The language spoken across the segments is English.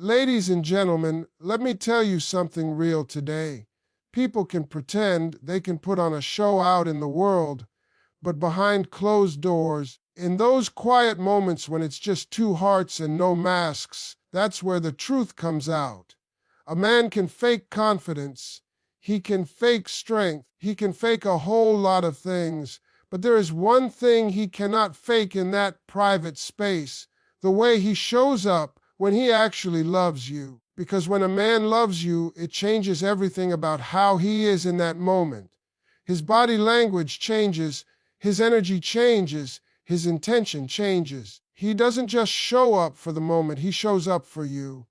Ladies and gentlemen, let me tell you something real today. People can pretend, they can put on a show out in the world, but behind closed doors, in those quiet moments when it's just two hearts and no masks, that's where the truth comes out. A man can fake confidence, he can fake strength, he can fake a whole lot of things, but there is one thing he cannot fake in that private space: the way he shows up when he actually loves you. Because when a man loves you, it changes everything about how he is in that moment. His body language changes, his energy changes, his intention changes. He doesn't just show up for the moment, he shows up for you.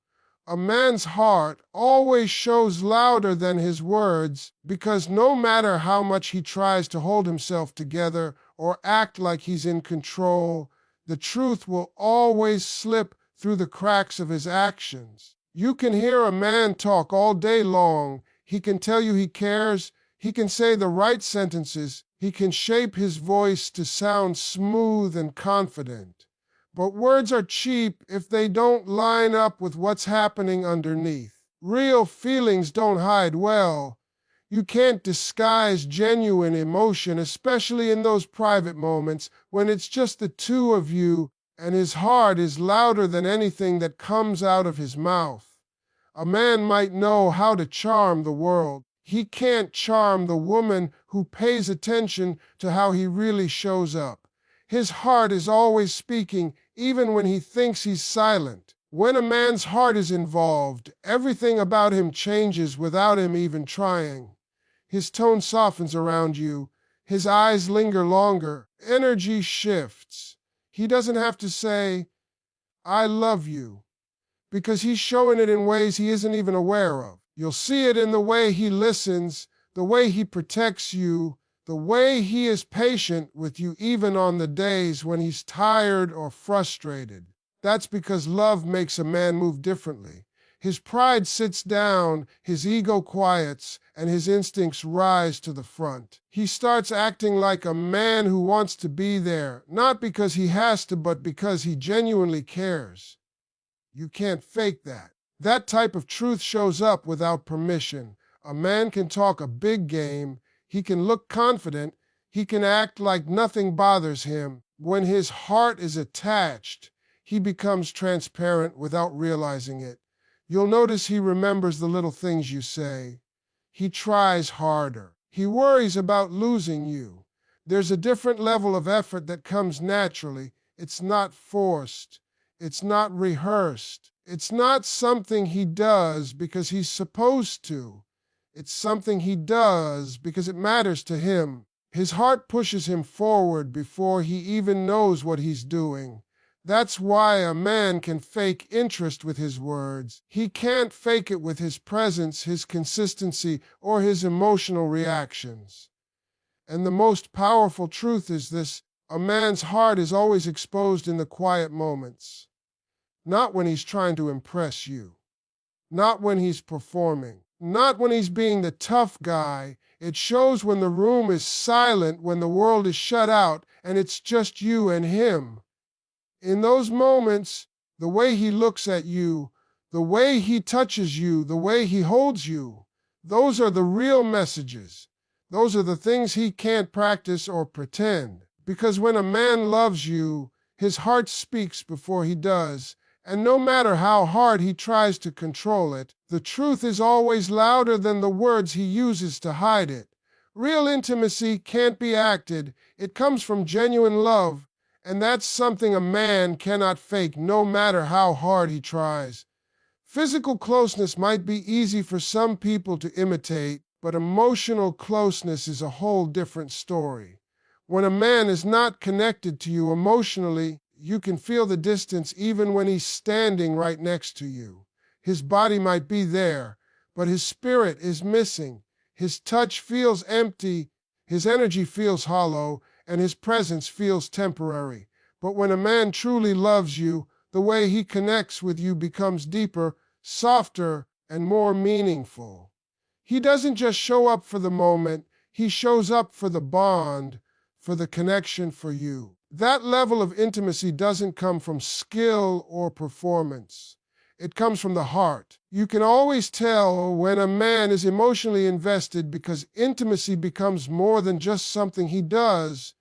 A man's heart always shows louder than his words, because no matter how much he tries to hold himself together or act like he's in control, the truth will always slip through the cracks of his actions. You can hear a man talk all day long. He can tell you he cares. He can say the right sentences. He can shape his voice to sound smooth and confident. But words are cheap if they don't line up with what's happening underneath. Real feelings don't hide well. You can't disguise genuine emotion, especially in those private moments when it's just the two of you and his heart is louder than anything that comes out of his mouth. A man might know how to charm the world. He can't charm the woman who pays attention to how he really shows up. His heart is always speaking, even when he thinks he's silent. When a man's heart is involved, everything about him changes without him even trying. His tone softens around you. His eyes linger longer. Energy shifts. He doesn't have to say, "I love you," because he's showing it in ways he isn't even aware of. You'll see it in the way he listens, the way he protects you, the way he is patient with you even on the days when he's tired or frustrated. That's because love makes a man move differently. His pride sits down, his ego quiets, and his instincts rise to the front. He starts acting like a man who wants to be there, not because he has to, but because he genuinely cares. You can't fake that. That type of truth shows up without permission. A man can talk a big game, he can look confident, he can act like nothing bothers him. When his heart is attached, he becomes transparent without realizing it. You'll notice he remembers the little things you say. He tries harder. He worries about losing you. There's a different level of effort that comes naturally. It's not forced. It's not rehearsed. It's not something he does because he's supposed to. It's something he does because it matters to him. His heart pushes him forward before he even knows what he's doing. That's why a man can fake interest with his words. He can't fake it with his presence, his consistency, or his emotional reactions. And the most powerful truth is this: a man's heart is always exposed in the quiet moments. Not when he's trying to impress you. Not when he's performing. Not when he's being the tough guy. It shows when the room is silent, when the world is shut out, and it's just you and him. In those moments, the way he looks at you, the way he touches you, the way he holds you, those are the real messages. Those are the things he can't practice or pretend. Because when a man loves you, his heart speaks before he does, and no matter how hard he tries to control it, the truth is always louder than the words he uses to hide it. Real intimacy can't be acted. It comes from genuine love. And that's something a man cannot fake, no matter how hard he tries. Physical closeness might be easy for some people to imitate, but emotional closeness is a whole different story. When a man is not connected to you emotionally, you can feel the distance even when he's standing right next to you. His body might be there, but his spirit is missing. His touch feels empty, his energy feels hollow, and his presence feels temporary. But when a man truly loves you, the way he connects with you becomes deeper, softer, and more meaningful. He doesn't just show up for the moment, he shows up for the bond, for the connection for you. That level of intimacy doesn't come from skill or performance. It comes from the heart. You can always tell when a man is emotionally invested because intimacy becomes more than just something he does.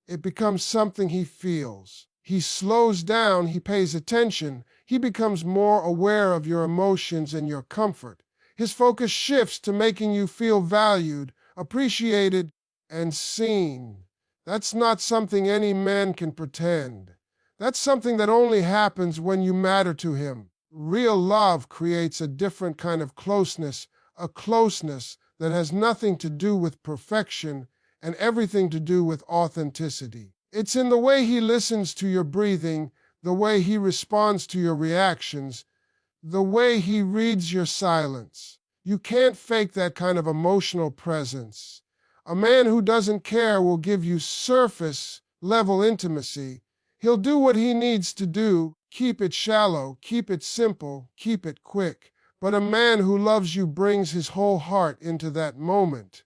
It becomes something he feels. He slows down, he pays attention, he becomes more aware of your emotions and your comfort. His focus shifts to making you feel valued, appreciated, and seen. That's not something any man can pretend. That's something that only happens when you matter to him. Real love creates a different kind of closeness, a closeness that has nothing to do with perfection and everything to do with authenticity. It's in the way he listens to your breathing, the way he responds to your reactions, the way he reads your silence. You can't fake that kind of emotional presence. A man who doesn't care will give you surface level intimacy. He'll do what he needs to do, keep it shallow, keep it simple, keep it quick. But a man who loves you brings his whole heart into that moment.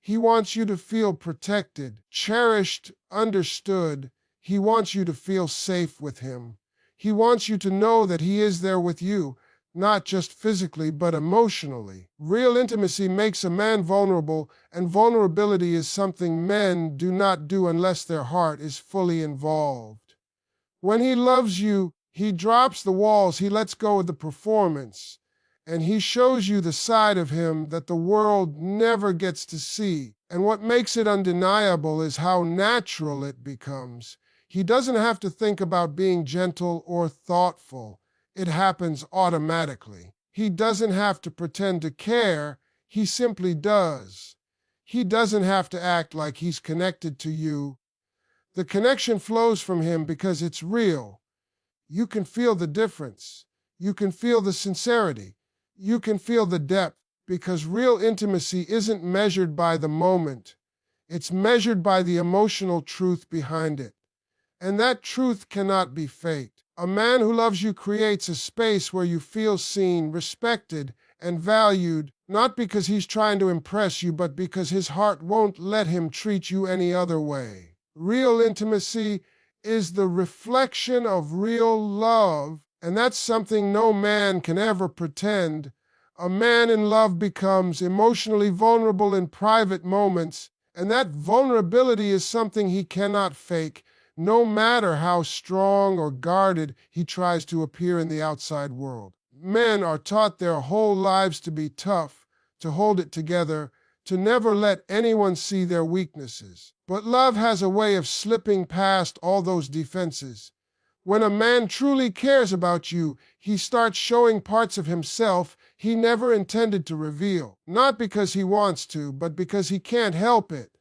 He wants you to feel protected, cherished, understood. He wants you to feel safe with him. He wants you to know that he is there with you, not just physically, but emotionally. Real intimacy makes a man vulnerable, and vulnerability is something men do not do unless their heart is fully involved. When he loves you, he drops the walls, he lets go of the performance, and he shows you the side of him that the world never gets to see. And what makes it undeniable is how natural it becomes. He doesn't have to think about being gentle or thoughtful. It happens automatically. He doesn't have to pretend to care. He simply does. He doesn't have to act like he's connected to you. The connection flows from him because it's real. You can feel the difference. You can feel the sincerity. You can feel the depth, because real intimacy isn't measured by the moment. It's measured by the emotional truth behind it. And that truth cannot be faked. A man who loves you creates a space where you feel seen, respected, and valued, not because he's trying to impress you, but because his heart won't let him treat you any other way. Real intimacy is the reflection of real love, and that's something no man can ever pretend. A man in love becomes emotionally vulnerable in private moments, and that vulnerability is something he cannot fake, no matter how strong or guarded he tries to appear in the outside world. Men are taught their whole lives to be tough, to hold it together, to never let anyone see their weaknesses. But love has a way of slipping past all those defenses. When a man truly cares about you, he starts showing parts of himself he never intended to reveal. Not because he wants to, but because he can't help it.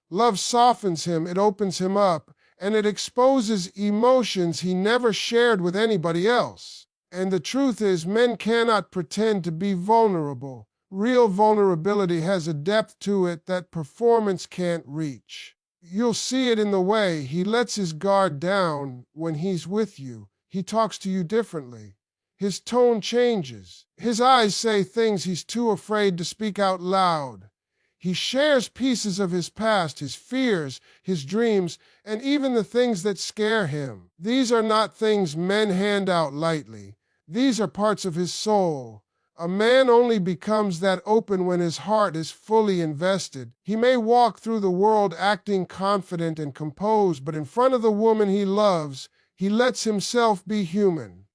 Love softens him, it opens him up, and it exposes emotions he never shared with anybody else. And the truth is, men cannot pretend to be vulnerable. Real vulnerability has a depth to it that performance can't reach. You'll see it in the way he lets his guard down when he's with you. He talks to you differently. His tone changes. His eyes say things he's too afraid to speak out loud. He shares pieces of his past, his fears, his dreams, and even the things that scare him. These are not things men hand out lightly. These are parts of his soul. A man only becomes that open when his heart is fully invested. He may walk through the world acting confident and composed, but in front of the woman he loves, he lets himself be human.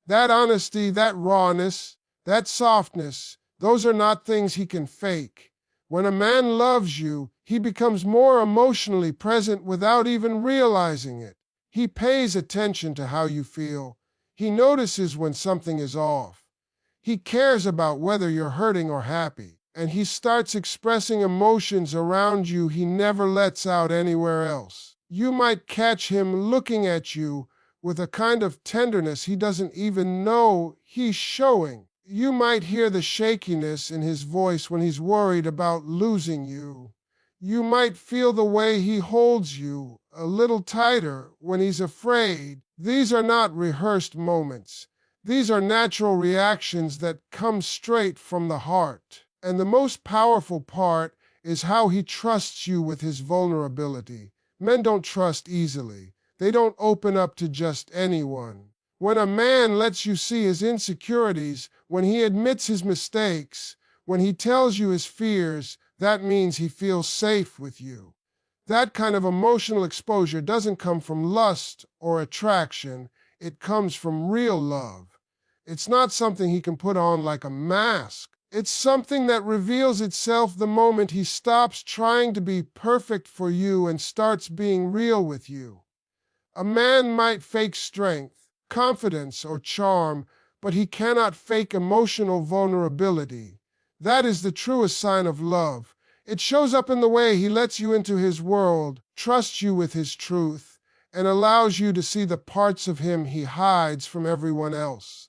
That honesty, that rawness, that softness, those are not things he can fake. When a man loves you, he becomes more emotionally present without even realizing it. He pays attention to how you feel. He notices when something is off. He cares about whether you're hurting or happy, and he starts expressing emotions around you he never lets out anywhere else. You might catch him looking at you with a kind of tenderness he doesn't even know he's showing. You might hear the shakiness in his voice when he's worried about losing you. You might feel the way he holds you a little tighter when he's afraid. These are not rehearsed moments. These are natural reactions that come straight from the heart. And the most powerful part is how he trusts you with his vulnerability. Men don't trust easily. They don't open up to just anyone. When a man lets you see his insecurities, when he admits his mistakes, when he tells you his fears, that means he feels safe with you. That kind of emotional exposure doesn't come from lust or attraction, it comes from real love. It's not something he can put on like a mask. It's something that reveals itself the moment he stops trying to be perfect for you and starts being real with you. A man might fake strength, confidence, or charm, but he cannot fake emotional vulnerability. That is the truest sign of love. It shows up in the way he lets you into his world, trusts you with his truth, and allows you to see the parts of him he hides from everyone else.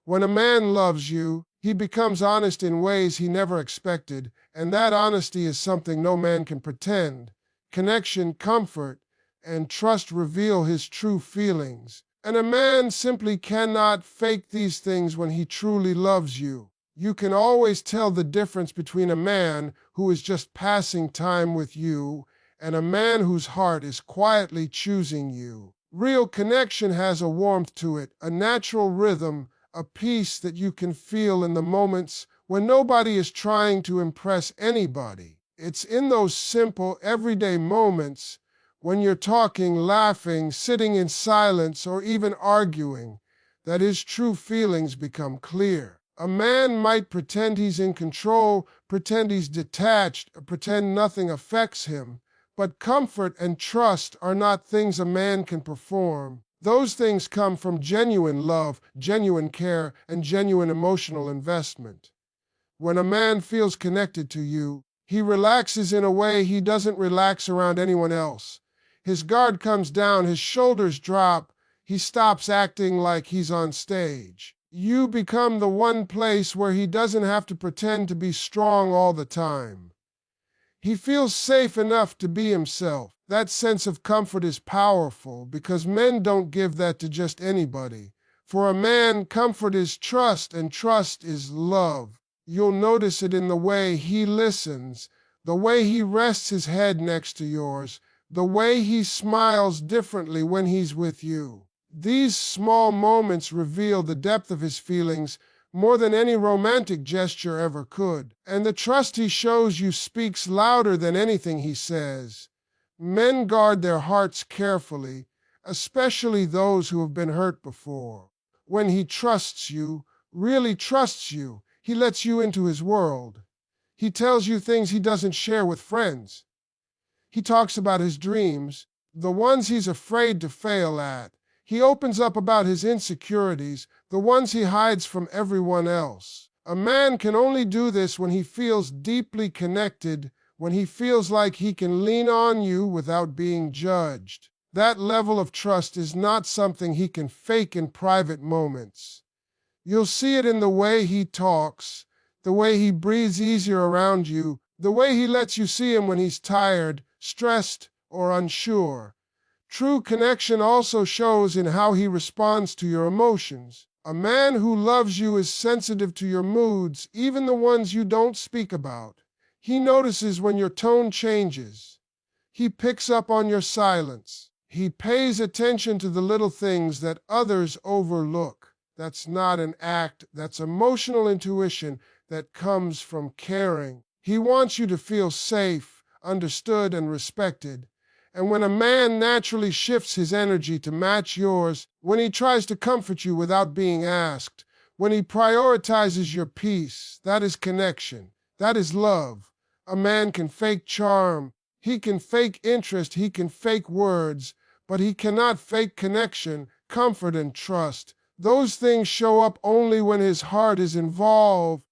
When a man loves you, he becomes honest in ways he never expected, and that honesty is something no man can pretend. Connection, comfort, and trust reveal his true feelings. And a man simply cannot fake these things when he truly loves you. You can always tell the difference between a man who is just passing time with you and a man whose heart is quietly choosing you. Real connection has a warmth to it, a natural rhythm, a peace that you can feel in the moments when nobody is trying to impress anybody. It's in those simple, everyday moments when you're talking, laughing, sitting in silence, or even arguing, that his true feelings become clear. A man might pretend he's in control, pretend he's detached, or pretend nothing affects him, but comfort and trust are not things a man can perform. Those things come from genuine love, genuine care, and genuine emotional investment. When a man feels connected to you, he relaxes in a way he doesn't relax around anyone else. His guard comes down, his shoulders drop, he stops acting like he's on stage. You become the one place where he doesn't have to pretend to be strong all the time. He feels safe enough to be himself. That sense of comfort is powerful because men don't give that to just anybody. For a man, comfort is trust, and trust is love. You'll notice it in the way he listens, the way he rests his head next to yours, the way he smiles differently when he's with you. These small moments reveal the depth of his feelings more than any romantic gesture ever could. And the trust he shows you speaks louder than anything he says. Men guard their hearts carefully, especially those who have been hurt before. When he trusts you, really trusts you, he lets you into his world. He tells you things he doesn't share with friends. He talks about his dreams, the ones he's afraid to fail at. He opens up about his insecurities, the ones he hides from everyone else. A man can only do this when he feels deeply connected, when he feels like he can lean on you without being judged. That level of trust is not something he can fake in private moments. You'll see it in the way he talks, the way he breathes easier around you, the way he lets you see him when he's tired, stressed, or unsure. True connection also shows in how he responds to your emotions. A man who loves you is sensitive to your moods, even the ones you don't speak about. He notices when your tone changes. He picks up on your silence. He pays attention to the little things that others overlook. That's not an act, that's emotional intuition that comes from caring. He wants you to feel safe, understood, and respected. And when a man naturally shifts his energy to match yours, when he tries to comfort you without being asked, when he prioritizes your peace, that is connection. That is love. A man can fake charm, he can fake interest, he can fake words, but he cannot fake connection, comfort, and trust. Those things show up only when his heart is involved,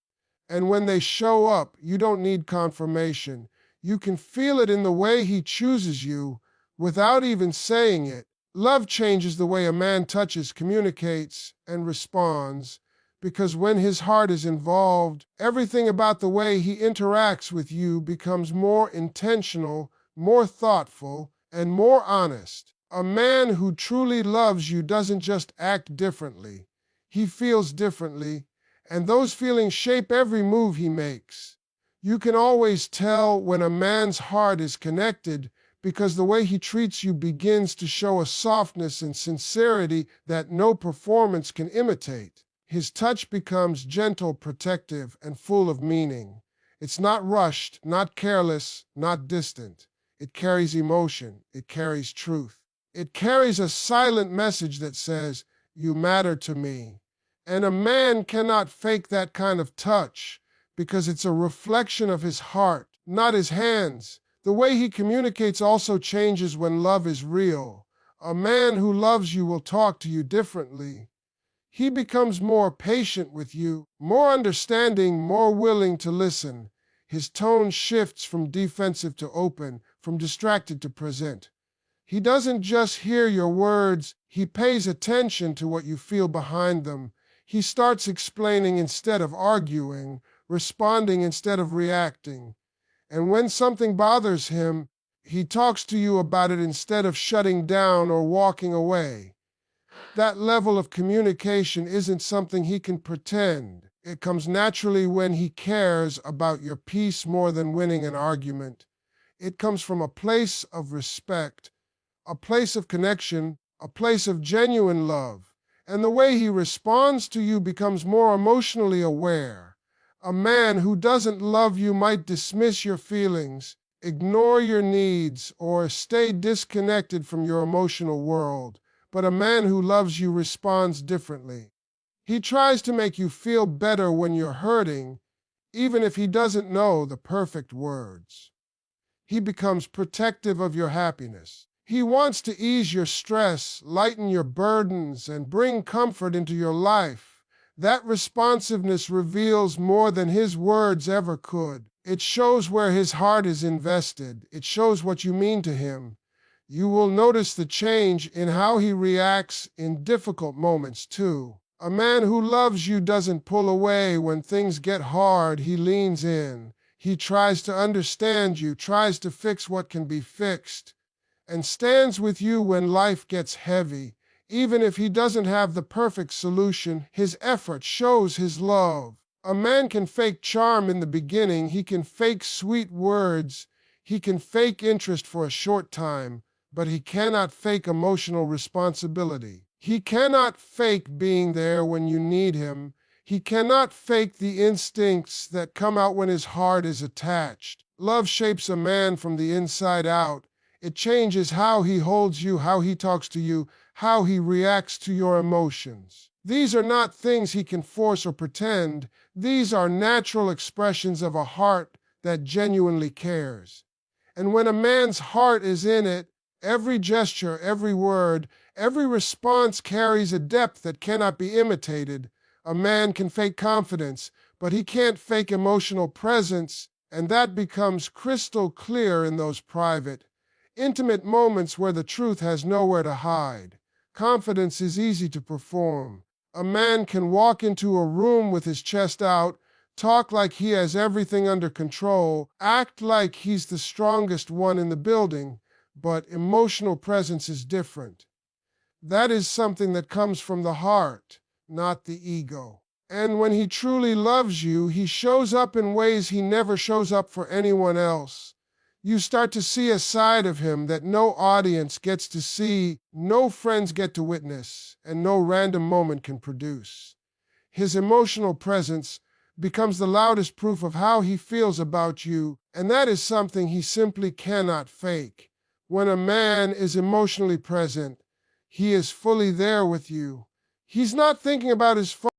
and when they show up, you don't need confirmation. You can feel it in the way he chooses you without even saying it. Love changes the way a man touches, communicates, and responds, because when his heart is involved, everything about the way he interacts with you becomes more intentional, more thoughtful, and more honest. A man who truly loves you doesn't just act differently. He feels differently, and those feelings shape every move he makes. You can always tell when a man's heart is connected because the way he treats you begins to show a softness and sincerity that no performance can imitate. His touch becomes gentle, protective, and full of meaning. It's not rushed, not careless, not distant. It carries emotion. It carries truth. It carries a silent message that says, "You matter to me." And a man cannot fake that kind of touch because it's a reflection of his heart, not his hands. The way he communicates also changes when love is real. A man who loves you will talk to you differently. He becomes more patient with you, more understanding, more willing to listen. His tone shifts from defensive to open, from distracted to present. He doesn't just hear your words, he pays attention to what you feel behind them. He starts explaining instead of arguing, responding instead of reacting. And when something bothers him, he talks to you about it instead of shutting down or walking away. That level of communication isn't something he can pretend. It comes naturally when he cares about your peace more than winning an argument. It comes from a place of respect, a place of connection, a place of genuine love. And the way he responds to you becomes more emotionally aware. A man who doesn't love you might dismiss your feelings, ignore your needs, or stay disconnected from your emotional world. But a man who loves you responds differently. He tries to make you feel better when you're hurting, even if he doesn't know the perfect words. He becomes protective of your happiness. He wants to ease your stress, lighten your burdens, and bring comfort into your life. That responsiveness reveals more than his words ever could. It shows where his heart is invested. It shows what you mean to him. You will notice the change in how he reacts in difficult moments, too. A man who loves you doesn't pull away when things get hard. He leans in. He tries to understand you, tries to fix what can be fixed, and stands with you when life gets heavy. Even if he doesn't have the perfect solution, his effort shows his love. A man can fake charm in the beginning. He can fake sweet words. He can fake interest for a short time. But he cannot fake emotional responsibility. He cannot fake being there when you need him. He cannot fake the instincts that come out when his heart is attached. Love shapes a man from the inside out. It changes how he holds you, how he talks to you, how he reacts to your emotions. These are not things he can force or pretend. These are natural expressions of a heart that genuinely cares. And when a man's heart is in it, every gesture, every word, every response carries a depth that cannot be imitated. A man can fake confidence, but he can't fake emotional presence, and that becomes crystal clear in those private, intimate moments where the truth has nowhere to hide. Confidence is easy to perform. A man can walk into a room with his chest out, talk like he has everything under control, act like he's the strongest one in the building, but emotional presence is different. That is something that comes from the heart, not the ego. And when he truly loves you, he shows up in ways he never shows up for anyone else. You start to see a side of him that no audience gets to see, no friends get to witness, and no random moment can produce. His emotional presence becomes the loudest proof of how he feels about you, and that is something he simply cannot fake. When a man is emotionally present, he is fully there with you. He's not thinking about his phone.